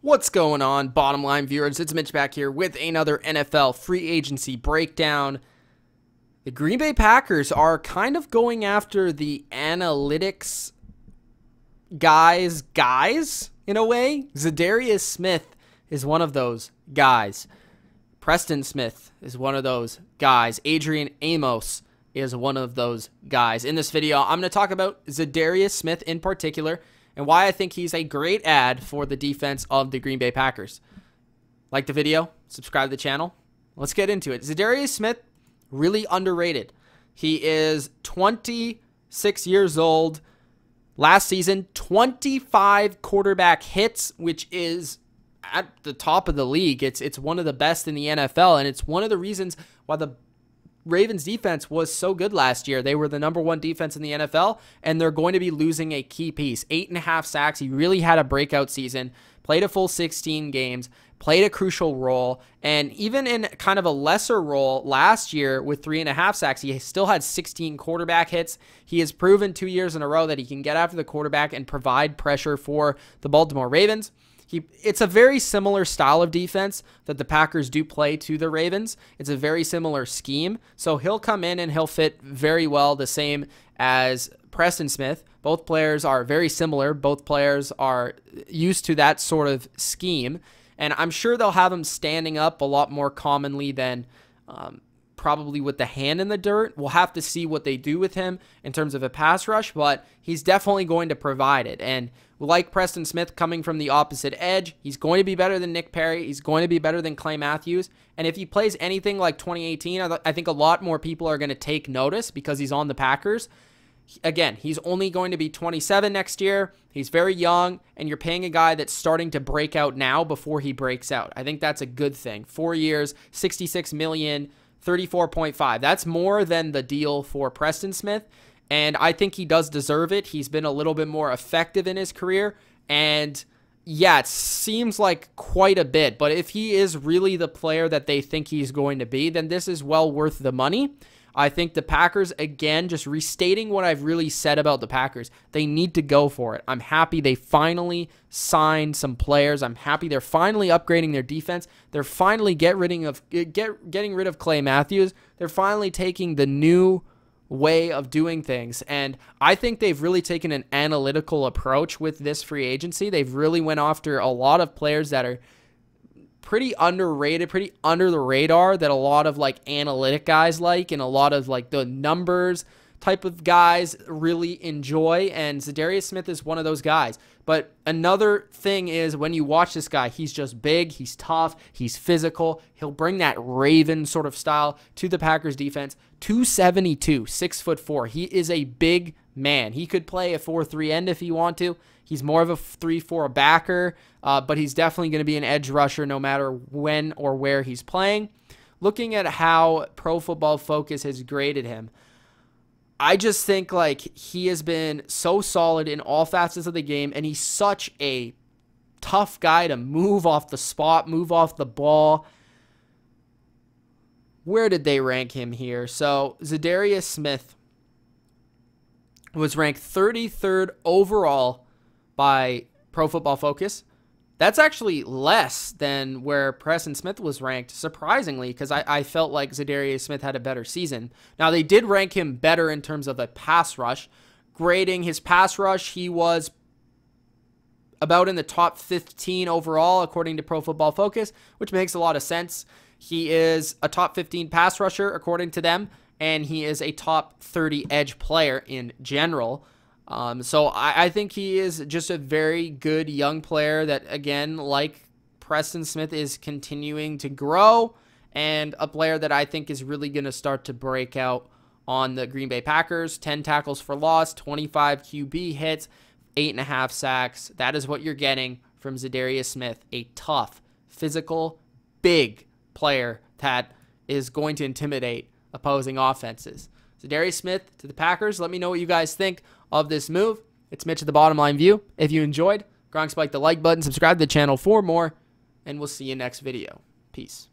What's going on, bottom line viewers? It's Mitch back here with another NFL free agency breakdown. The Green Bay Packers are kind of going after the analytics guys in a way. Zadarius Smith is one of those guys. Preston Smith is one of those guys. Adrian Amos is one of those guys. In this video, I'm going to talk about Zadarius Smith in particular and why I think he's a great add for the defense of the Green Bay Packers. Like the video, subscribe to the channel. Let's get into it. Zadarius Smith, really underrated. He is 26 years old. Last season, 25 quarterback hits, which is at the top of the league. It's one of the best in the NFL, and it's one of the reasons why the Ravens defense was so good last year. They were the #1 defense in the NFL, and they're going to be losing a key piece. 8.5 sacks. He really had a breakout season, played a full 16 games, played a crucial role, and even in kind of a lesser role last year with 3.5 sacks, he still had 16 quarterback hits. He has proven 2 years in a row that he can get after the quarterback and provide pressure for the Baltimore Ravens. It's a very similar style of defense that the Packers do play to the Ravens. It's a very similar scheme. So he'll come in and he'll fit very well, the same as Preston Smith. Both players are very similar. Both players are used to that sort of scheme. And I'm sure they'll have him standing up a lot more commonly than probably with the hand in the dirt. We'll have to see what they do with him in terms of a pass rush, but he's definitely going to provide it. And like Preston Smith coming from the opposite edge, he's going to be better than Nick Perry. He's going to be better than Clay Matthews. And if he plays anything like 2018, I think a lot more people are going to take notice because he's on the Packers. Again, he's only going to be 27 next year. He's very young, and you're paying a guy that's starting to break out now before he breaks out. I think that's a good thing. 4 years, $66 million, 34.5. That's more than the deal for Preston Smith, and I think he does deserve it. He's been a little bit more effective in his career, and yeah, it seems like quite a bit, but if he is really the player that they think he's going to be, then this is well worth the money. I think the Packers, again, just restating what I've really said about the Packers, they need to go for it. I'm happy they finally signed some players. I'm happy they're finally upgrading their defense. They're finally getting rid of Clay Matthews. They're finally taking the new way of doing things, and I think they've really taken an analytical approach with this free agency. They've really went after a lot of players that are pretty underrated, pretty under the radar, that a lot of like analytic guys like, and a lot of like the numbers type of guys really enjoy, and Zadarius Smith is one of those guys. But another thing is, when you watch this guy, he's just big, he's tough, he's physical. He'll bring that Raven sort of style to the Packers defense. 272, 6'4". He is a big man. He could play a 4-3 end if he want to. He's more of a 3-4 backer, but he's definitely going to be an edge rusher no matter when or where he's playing. Looking at how Pro Football Focus has graded him, I just think like he has been so solid in all facets of the game, and he's such a tough guy to move off the spot, move off the ball. Where did they rank him here? So Zadarius Smith was ranked 33rd overall by Pro Football Focus. That's actually less than where Preston Smith was ranked, surprisingly, because I felt like Zadarius Smith had a better season. Now, they did rank him better in terms of a pass rush. Grading his pass rush, he was about in the top 15 overall, according to Pro Football Focus, which makes a lot of sense. He is a top 15 pass rusher, according to them, and he is a top 30 edge player in general. So I think he is just a very good young player that, again, like Preston Smith, is continuing to grow, and a player that I think is really going to start to break out on the Green Bay Packers. 10 tackles for loss, 25 QB hits, 8.5 sacks. That is what you're getting from Zadarius Smith, a tough, physical, big player that is going to intimidate opposing offenses. Zadarius Smith to the Packers. Let me know what you guys think of this move. It's Mitch at the Bottom Line View. If you enjoyed, spike the like button, subscribe to the channel for more, and we'll see you next video. Peace.